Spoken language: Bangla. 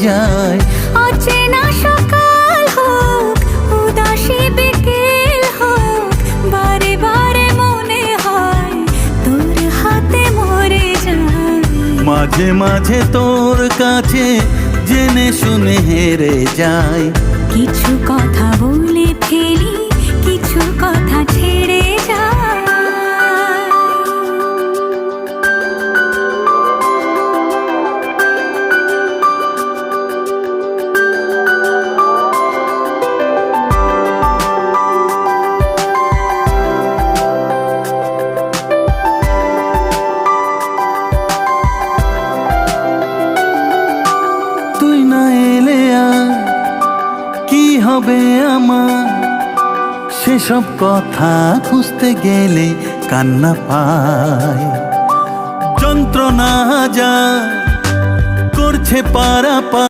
যায়। অচেনা সকাল হোক, উদাসী বিকেল হোক, বারে বারে মনে হয় তোর হাতে মরে যায়। মাঝে মাঝে তোর কাছে জেনে শুনে হেরে যায়। কিছু কথা বলে ফেলি, কিছু কথা ছেড়ে যায়। তুই না এলে আর কি হবে আমার, সেসব কথা খুঁজতে গেলে কান্না পায়। যন্ত্রণা যা করছে পারা